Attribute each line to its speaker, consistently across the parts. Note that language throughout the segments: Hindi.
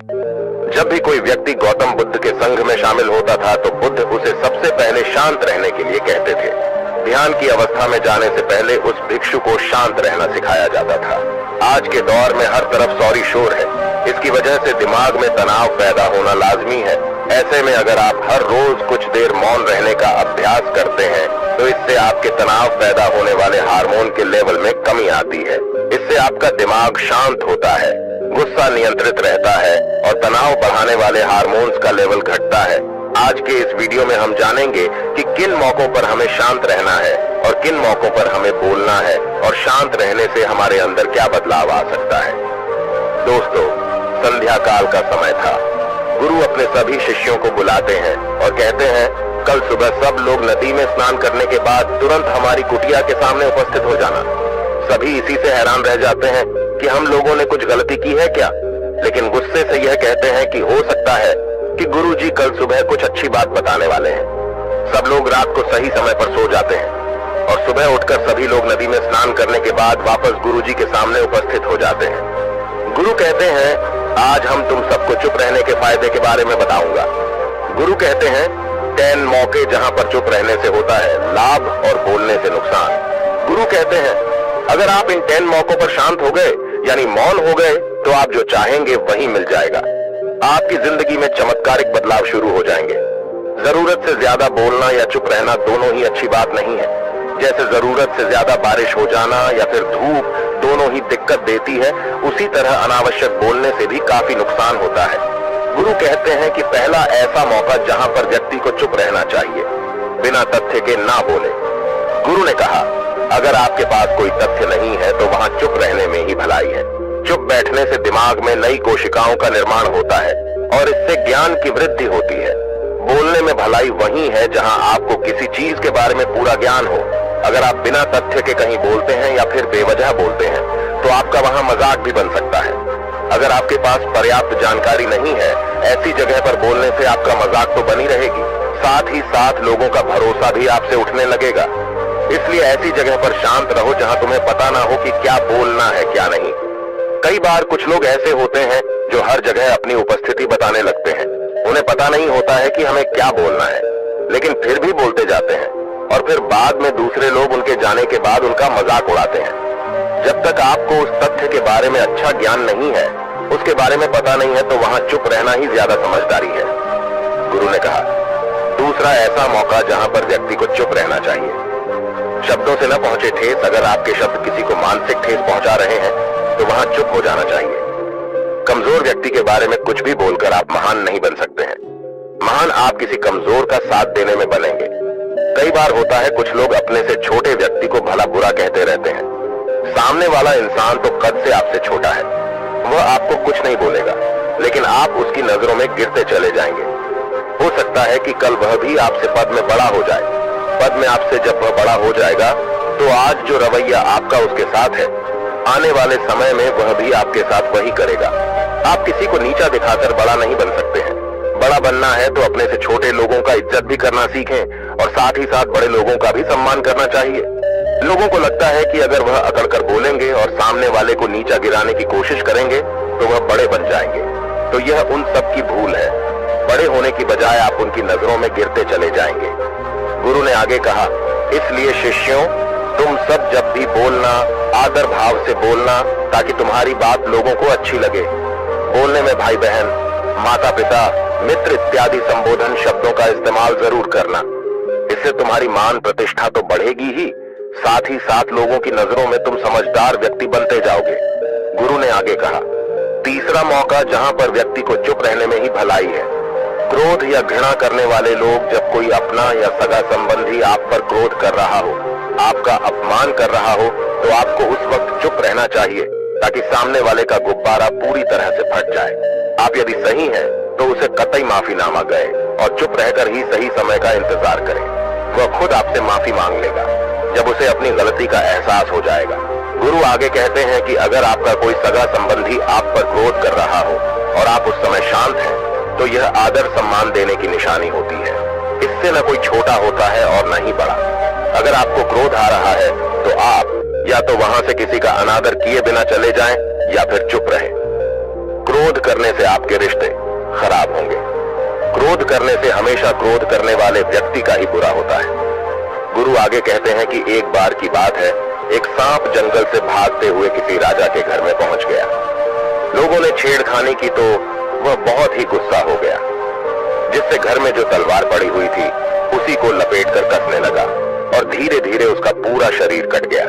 Speaker 1: जब भी कोई व्यक्ति गौतम बुद्ध के संघ में शामिल होता था तो बुद्ध उसे सबसे पहले शांत रहने के लिए कहते थे। ध्यान की अवस्था में जाने से पहले उस भिक्षु को शांत रहना सिखाया जाता था। आज के दौर में हर तरफ सौरी शोर है। इसकी वजह से दिमाग में तनाव पैदा होना लाजमी है। ऐसे में अगर आप हर रोज कुछ देर मौन रहने का अभ्यास करते हैं तो इससे आपके तनाव पैदा होने वाले हार्मोन के लेवल में कमी आती है। इससे आपका दिमाग शांत होता है, गुस्सा नियंत्रित रहता है और तनाव बढ़ाने वाले हार्मोन्स का लेवल घटता है। आज के इस वीडियो में हम जानेंगे कि किन मौकों पर हमें शांत रहना है और किन मौकों पर हमें बोलना है और शांत रहने से हमारे अंदर क्या बदलाव आ सकता है। दोस्तों, संध्या काल का समय था। गुरु अपने सभी शिष्यों को बुलाते हैं और कहते हैं, कल सुबह सब लोग नदी में स्नान करने के बाद तुरंत हमारी कुटिया के सामने उपस्थित हो जाना। सभी इसी से हैरान रह जाते हैं कि हम लोगों ने कुछ गलती की है क्या, लेकिन गुस्से से यह कहते हैं कि हो सकता है कि गुरुजी कल सुबह कुछ अच्छी बात बताने वाले हैं। सब लोग रात को सही समय पर सो जाते हैं और सुबह उठकर सभी लोग नदी में स्नान करने के बाद वापस गुरुजी के सामने उपस्थित हो जाते हैं। गुरु कहते हैं, आज हम तुम सबको चुप रहने के फायदे के बारे में बताऊंगा। गुरु कहते हैं, 10 मौके जहां पर चुप रहने से होता है लाभ और बोलने से नुकसान। गुरु कहते हैं, अगर आप इन 10 मौकों पर शांत हो गए यानी मौन हो गए तो आप जो चाहेंगे वही मिल जाएगा। आपकी जिंदगी में चमत्कारिक बदलाव शुरू हो जाएंगे। जरूरत से ज्यादा बोलना या चुप रहना दोनों ही अच्छी बात नहीं है। जैसे जरूरत से ज्यादा बारिश हो जाना या फिर धूप दोनों ही दिक्कत देती है, उसी तरह अनावश्यक बोलने से भी काफी नुकसान होता है। गुरु कहते हैं कि पहला ऐसा मौका जहां पर व्यक्ति को चुप रहना चाहिए, बिना तथ्य के ना बोले। गुरु ने कहा, अगर आपके पास कोई तथ्य नहीं है तो वहां चुप रहने में ही भलाई है। चुप बैठने से दिमाग में नई कोशिकाओं का निर्माण होता है और इससे ज्ञान की वृद्धि होती है। बोलने में भलाई वही है जहां आपको किसी चीज के बारे में पूरा ज्ञान हो। अगर आप बिना तथ्य के कहीं बोलते हैं या फिर बेवजह बोलते हैं तो आपका वहां मजाक भी बन सकता है। अगर आपके पास पर्याप्त जानकारी नहीं है, ऐसी जगह पर बोलने से आपका मजाक तो बनी रहेगी, साथ ही साथ लोगों का भरोसा भी आपसे उठने लगेगा। इसलिए ऐसी जगह पर शांत रहो जहां तुम्हें पता ना हो कि क्या बोलना है क्या नहीं। कई बार कुछ लोग ऐसे होते हैं जो हर जगह अपनी उपस्थिति बताने लगते हैं। उन्हें पता नहीं होता है कि हमें क्या बोलना है, लेकिन फिर भी बोलते जाते हैं और फिर बाद में दूसरे लोग उनके जाने के बाद उनका मजाक उड़ाते हैं। जब तक आपको उस तथ्य के बारे में अच्छा ज्ञान नहीं है, उसके बारे में पता नहीं है, तो वहां चुप रहना ही ज्यादा समझदारी है। गुरु ने कहा, दूसरा ऐसा मौका जहां पर व्यक्ति को चुप रहना चाहिए। शब्दों से न पहुंचे ठेस, अगर आपके शब्द किसी को मानसिक ठेस पहुंचा रहे हैं तो वहां चुप हो जाना चाहिए। कमजोर व्यक्ति के बारे में कुछ भी बोलकर आप महान नहीं बन सकते हैं। महान आप किसी कमजोर का साथ देने में बनेंगे। कई बार होता है कुछ लोग अपने से छोटे व्यक्ति को भला बुरा कहते रहते हैं। सामने वाला इंसान तो कद से आपसे छोटा है, वह आपको कुछ नहीं बोलेगा, लेकिन आप उसकी नजरों में गिरते चले जाएंगे। हो सकता है कि कल वह भी आपसे पद में बड़ा हो जाए। पद में आपसे जब वह बड़ा हो जाएगा तो आज जो रवैया आपका उसके साथ है, आने वाले समय में वह भी आपके साथ वही करेगा। आप किसी को नीचा दिखाकर बड़ा नहीं बन सकते हैं। बड़ा बनना है तो अपने से छोटे लोगों का इज्जत भी करना सीखें और साथ ही साथ बड़े लोगों का भी सम्मान करना चाहिए। लोगों को लगता है कि अगर वह अकड़कर बोलेंगे और सामने वाले को नीचा गिराने की कोशिश करेंगे तो वह बड़े बन जाएंगे। तो यह उन सब की भूल है। बड़े होने की बजाय आप उनकी नजरों में गिरते चले जाएंगे। गुरु ने आगे कहा, इसलिए शिष्यों, तुम सब जब भी बोलना आदर भाव से बोलना, ताकि तुम्हारी बात लोगों को अच्छी लगे। बोलने में भाई बहन, माता पिता, मित्र इत्यादि संबोधन शब्दों का इस्तेमाल जरूर करना। इससे तुम्हारी मान प्रतिष्ठा तो बढ़ेगी ही, साथ ही साथ लोगों की नजरों में तुम समझदार व्यक्ति बनते जाओगे। गुरु ने आगे कहा, तीसरा मौका जहां पर व्यक्ति को चुप रहने में ही भलाई है। क्रोध या घृणा करने वाले लोग, जब कोई अपना या सगा संबंधी आप पर क्रोध कर रहा हो, आपका अपमान कर रहा हो, तो आपको उस वक्त चुप रहना चाहिए ताकि सामने वाले का गुब्बारा पूरी तरह से फट जाए। आप यदि सही हैं तो उसे कतई माफीनामा गए और चुप रहकर ही सही समय का इंतजार करें। वह खुद आपसे माफी मांग लेगा जब उसे अपनी गलती का एहसास हो जाएगा। गुरु आगे कहते हैं कि अगर आपका कोई सगा संबंधी आप पर क्रोध कर रहा हो और आप उस समय शांत हैं, तो यह आदर सम्मान देने की निशानी होती है। इससे न कोई छोटा होता है और न ही बड़ा। अगर आपको क्रोध आ रहा है तो आप या तो वहां से किसी का अनादर किए बिना चले जाएं या फिर चुप रहें। क्रोध करने से आपके रिश्ते खराब होंगे। क्रोध करने से हमेशा क्रोध करने वाले व्यक्ति का ही बुरा होता है। गुरु आगे कहते हैं कि एक बार की बात है, एक सांप जंगल से भागते हुए किसी राजा के घर में पहुंच गया। लोगों ने छेड़खानी की तो वह बहुत ही गुस्सा हो गया। जिससे घर में जो तलवार पड़ी हुई थी उसी को लपेटकर कसने लगा और धीरे धीरे उसका पूरा शरीर कट गया।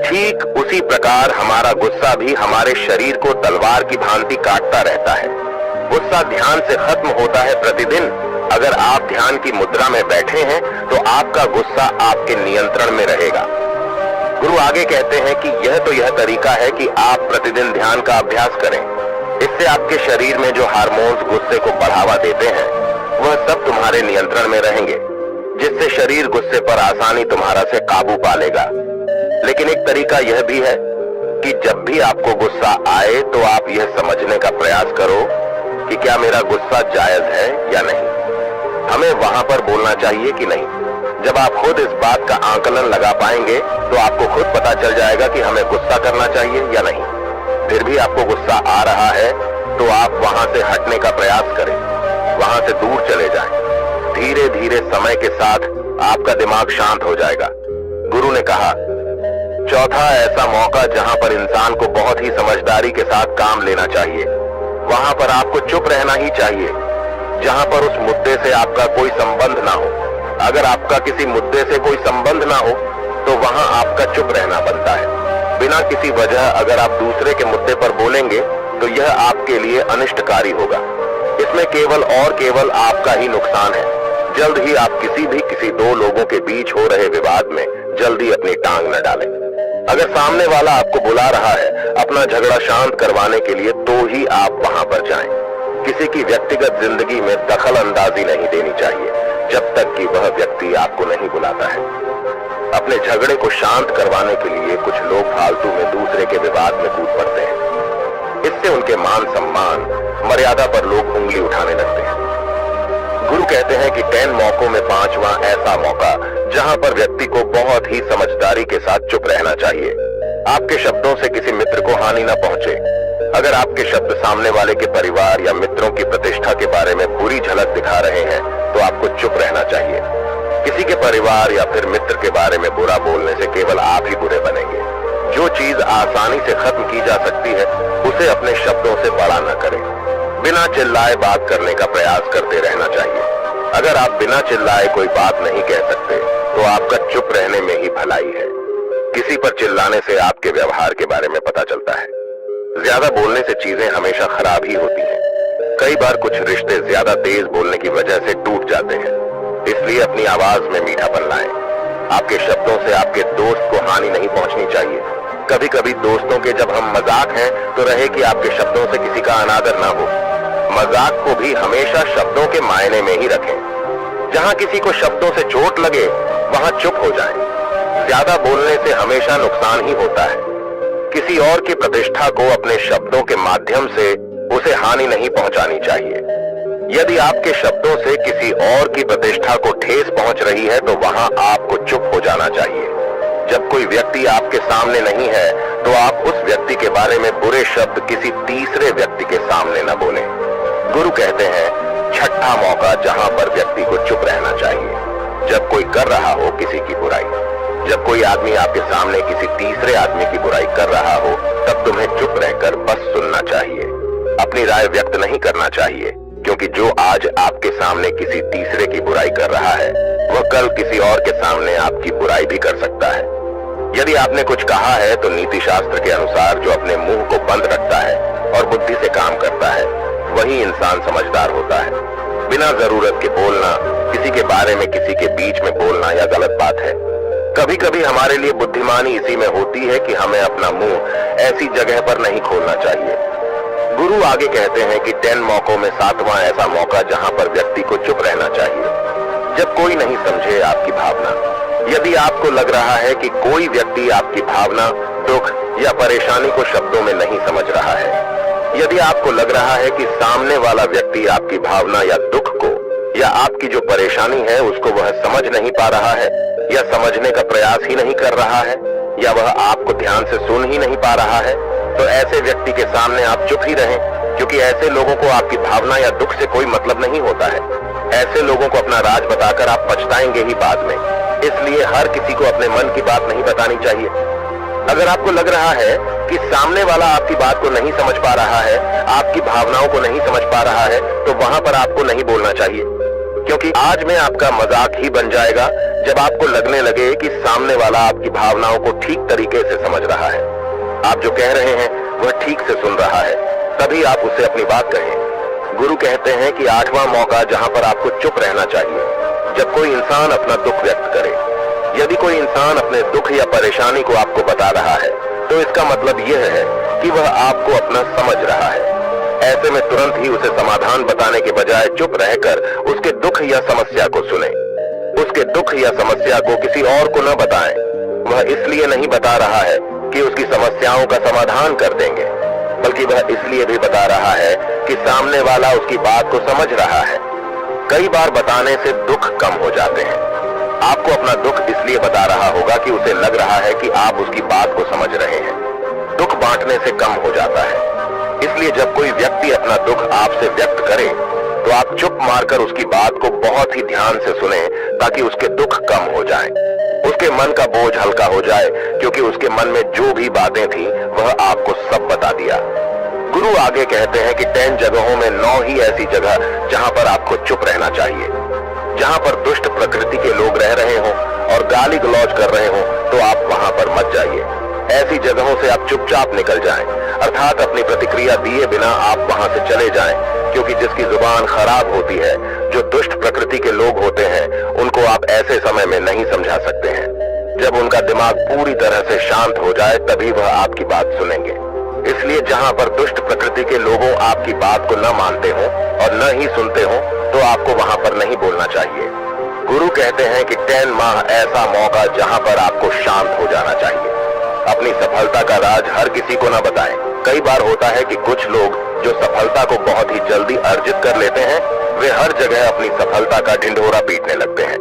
Speaker 1: ठीक उसी प्रकार हमारा गुस्सा भी हमारे शरीर को तलवार की भांति काटता रहता है। गुस्सा ध्यान से खत्म होता है प्रतिदिन। अगर आप ध्यान की मुद्रा में बैठे हैं तो आपका गुस्सा आपके नियंत्रण में रहेगा। गुरु आगे कहते हैं कि यह तरीका है कि आप प्रतिदिन ध्यान का अभ्यास करें। इससे आपके शरीर में जो हार्मोन्स गुस्से को बढ़ावा देते हैं वह सब तुम्हारे नियंत्रण में रहेंगे, जिससे शरीर गुस्से पर आसानी तुम्हारा से काबू पा लेगा। लेकिन एक तरीका यह भी है कि जब भी आपको गुस्सा आए तो आप यह समझने का प्रयास करो कि क्या मेरा गुस्सा जायज है या नहीं। हमें वहां पर बोलना चाहिए कि नहीं। जब आप खुद इस बात का आकलन लगा पाएंगे तो आपको खुद पता चल जाएगा कि हमें गुस्सा करना चाहिए या नहीं। फिर भी आपको गुस्सा आ रहा है तो आप वहां से हटने का प्रयास करें, वहां से दूर चले जाएं। धीरे धीरे समय के साथ आपका दिमाग शांत हो जाएगा। गुरु ने कहा, चौथा ऐसा मौका जहां पर इंसान को बहुत ही समझदारी के साथ काम लेना चाहिए, वहां पर आपको चुप रहना ही चाहिए। जहां पर उस मुद्दे से आपका कोई संबंध ना हो। अगर आपका किसी मुद्दे से कोई संबंध ना हो तो वहां आपका चुप रहना बनता है। बिना किसी वजह अगर आप दूसरे के मुद्दे पर बोलेंगे तो यह आपके लिए अनिष्टकारी होगा। इसमें केवल आपका ही नुकसान है। जल्द ही आप किसी दो लोगों के बीच हो रहे विवाद में जल्दी अपनी टांग न डालें। अगर सामने वाला आपको बुला रहा है अपना झगड़ा शांत करवाने के लिए तो ही आप वहां पर जाएं। किसी की व्यक्तिगत जिंदगी में दखल अंदाजी नहीं देनी चाहिए जब तक कि वह व्यक्ति आपको नहीं बुलाता है। अपने झगड़े को शांत करवाने के लिए कुछ लोग फालतू में दूसरे के विवाद में कूद पड़ते हैं। इससे उनके मान सम्मान मर्यादा पर लोग उंगली उठाने लगते हैं। गुरु कहते हैं कि 10 मौकों में 5वां ऐसा मौका जहां पर व्यक्ति को बहुत ही समझदारी के साथ चुप रहना चाहिए। आपके शब्दों से किसी मित्र को हानि न पहुंचे। अगर आपके शब्द सामने वाले के परिवार या मित्रों की प्रतिष्ठा के बारे में बुरी झलक दिखा रहे हैं तो आपको चुप रहना चाहिए। किसी के परिवार या फिर मित्र के बारे में बुरा बोलने से केवल आप ही बुरे बनेंगे। जो चीज आसानी से खत्म की जा सकती है उसे अपने शब्दों से बड़ा न करें। बिना चिल्लाए बात करने का प्रयास करते रहना चाहिए। अगर आप बिना चिल्लाए कोई बात नहीं कह सकते तो आपका चुप रहने में ही भलाई है। किसी पर चिल्लाने से आपके व्यवहार के बारे में पता चलता है। ज्यादा बोलने से चीजें हमेशा खराब ही होती हैं। कई बार कुछ रिश्ते ज्यादा तेज बोलने की वजह से टूट जाते हैं। इसलिए अपनी आवाज में मीठापन लाएं। आपके शब्दों से आपके दोस्त को हानि नहीं पहुंचनी चाहिए। कभी कभी दोस्तों के जब हम मजाक हैं तो रहे कि आपके शब्दों से किसी का अनादर ना हो। मजाक को भी हमेशा शब्दों के मायने में ही रखें। जहां किसी को शब्दों से चोट लगे वहां चुप हो जाएं। ज्यादा बोलने से हमेशा नुकसान ही होता है। किसी और की प्रतिष्ठा को अपने शब्दों के माध्यम से उसे हानि नहीं पहुंचानी चाहिए। यदि आपके शब्दों से किसी और की प्रतिष्ठा को ठेस पहुंच रही है तो वहां आपको चुप हो जाना चाहिए। जब कोई व्यक्ति आपके सामने नहीं है तो आप उस व्यक्ति के बारे में बुरे शब्द किसी तीसरे व्यक्ति के सामने न बोलें। गुरु कहते हैं, छठा मौका जहां पर व्यक्ति को चुप रहना चाहिए, जब कोई कर रहा हो किसी की बुराई। जब कोई आदमी आपके सामने किसी तीसरे आदमी की बुराई कर रहा हो तब तुम्हें चुप रहकर बस सुनना चाहिए। अपनी राय व्यक्त नहीं करना चाहिए, क्योंकि जो आज आपके सामने किसी तीसरे की बुराई कर रहा है वह कल किसी और के सामने आपकी बुराई भी कर सकता है। यदि आपने कुछ कहा है तो नीति शास्त्र के अनुसार जो अपने मुंह को बंद रखता है और बुद्धि से काम करता है वही इंसान समझदार होता है। बिना जरूरत के बोलना, किसी के बारे में किसी के बीच में बोलना यह गलत बात है। कभी कभी हमारे लिए बुद्धिमानी इसी में होती है कि हमें अपना मुंह ऐसी जगह पर नहीं खोलना चाहिए। गुरु आगे कहते हैं कि 10 मौकों में 7वां ऐसा मौका जहां पर व्यक्ति को चुप रहना चाहिए, जब कोई नहीं समझे आपकी भावना। यदि आपको लग रहा है कि कोई व्यक्ति आपकी भावना, दुख या परेशानी को शब्दों में नहीं समझ रहा है, यदि आपको लग रहा है कि सामने वाला व्यक्ति आपकी भावना या दुख को या आपकी जो परेशानी है उसको वह समझ नहीं पा रहा है या समझने का प्रयास ही नहीं कर रहा है या वह आपको ध्यान से सुन ही नहीं पा रहा है, तो ऐसे व्यक्ति के सामने आप चुप ही रहें। क्योंकि ऐसे लोगों को आपकी भावना या दुख से कोई मतलब नहीं होता है। ऐसे लोगों को अपना राज बताकर आप पछताएंगे ही बाद में। इसलिए हर किसी को अपने मन की बात नहीं बतानी चाहिए। अगर आपको लग रहा है कि सामने वाला आपकी बात को नहीं समझ पा रहा है, आपकी भावनाओं को नहीं समझ पा रहा है, तो वहां पर आपको नहीं बोलना चाहिए, क्योंकि आज में आपका मजाक ही बन जाएगा जब आपको लगने लगे कि सामने वाला आपकी भावनाओं को ठीक तरीके से समझ रहा है। आप जो कह रहे हैं वह ठीक से सुन रहा है, तभी आप उससे अपनी बात कहें। गुरु कहते हैं कि 8वां मौका जहां पर आपको चुप रहना चाहिए, जब कोई इंसान अपना दुख व्यक्त करे। यदि कोई इंसान अपने दुख या परेशानी को आपको बता रहा है, तो इसका मतलब यह है कि वह आपको अपना समझ रहा है। ऐसे में तुरंत ही उसे समाधान बताने के बजाय चुप रहकर उसके दुख या समस्या को सुने। उसके दुख या समस्या को किसी और को न बताएं। वह इसलिए नहीं बता रहा है कि उसकी समस्याओं का समाधान कर देंगे, बल्कि वह इसलिए भी बता रहा है कि सामने वाला उसकी बात को समझ रहा है। कई बार बताने से दुख कम हो जाते हैं। आपको अपना दुख इसलिए बता रहा होगा कि उसे लग रहा है कि आप उसकी बात को समझ रहे हैं। दुख बांटने से कम हो जाता है। इसलिए जब कोई व्यक्ति अपना दुख आपसे व्यक्त करे, तो आप चुप मारकर उसकी बात को बहुत ही ध्यान से सुने, ताकि उसके दुख कम हो जाएं। उसके मन का बोझ हल्का हो जाए, क्योंकि उसके मन में जो भी बातें थी वह आपको सब बता दिया। गुरु आगे कहते हैं कि 10 जगहों में 9 ही ऐसी जगह जहां पर आपको चुप रहना चाहिए। जहां पर दुष्ट प्रकृति के लोग रह रहे हों और गाली गलौज कर रहे हों, तो आप वहां पर मत जाइए। ऐसी जगहों से आप चुपचाप निकल जाएं, अर्थात अपनी प्रतिक्रिया दिए बिना आप वहां से चले जाएं, क्योंकि जिसकी जुबान खराब होती है, जो दुष्ट प्रकृति के लोग होते हैं, उनको आप ऐसे समय में नहीं समझा सकते हैं। जब उनका दिमाग पूरी तरह से शांत हो जाए, तभी वह आपकी बात सुनेंगे। इसलिए जहां पर दुष्ट प्रकृति के लोगों आपकी बात को न मानते हो और न ही सुनते हो, तो आपको वहां पर नहीं बोलना चाहिए। गुरु कहते हैं कि 10 माह ऐसा मौका जहां पर आपको शांत हो जाना चाहिए। अपनी सफलता का राज हर किसी को न बताएं। कई बार होता है कि कुछ लोग जो सफलता को बहुत ही जल्दी अर्जित कर लेते हैं, वे हर जगह अपनी सफलता का ढिंढोरा पीटने लगते हैं।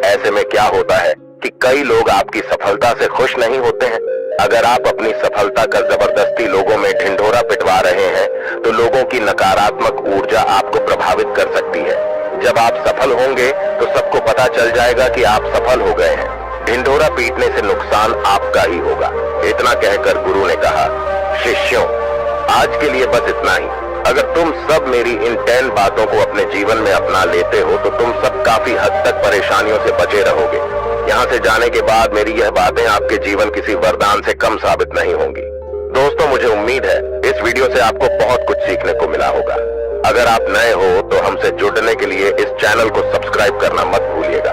Speaker 1: ऐसे में क्या होता है कि कई लोग आपकी सफलता से खुश नहीं होते हैं। अगर आप अपनी सफलता का जबरदस्ती लोगों में ढिंढोरा पिटवा रहे हैं, तो लोगों की नकारात्मक ऊर्जा आपको प्रभावित कर सकती है। जब आप सफल होंगे तो सबको पता चल जाएगा कि आप सफल हो गए हैं। ढिंढोरा पीटने से नुकसान आपका ही होगा। इतना कहकर गुरु ने कहा, शिष्यों, आज के लिए बस इतना ही। अगर तुम सब मेरी इन 10 बातों को अपने जीवन में अपना लेते हो, तो तुम सब काफी हद तक परेशानियों से बचे रहोगे। यहाँ से जाने के बाद मेरी यह बातें आपके जीवन किसी वरदान से कम साबित नहीं होंगी। दोस्तों, मुझे उम्मीद है इस वीडियो से आपको बहुत कुछ सीखने को मिला होगा। अगर आप नए हो तो हमसे जुड़ने के लिए इस चैनल को सब्सक्राइब करना मत भूलिएगा।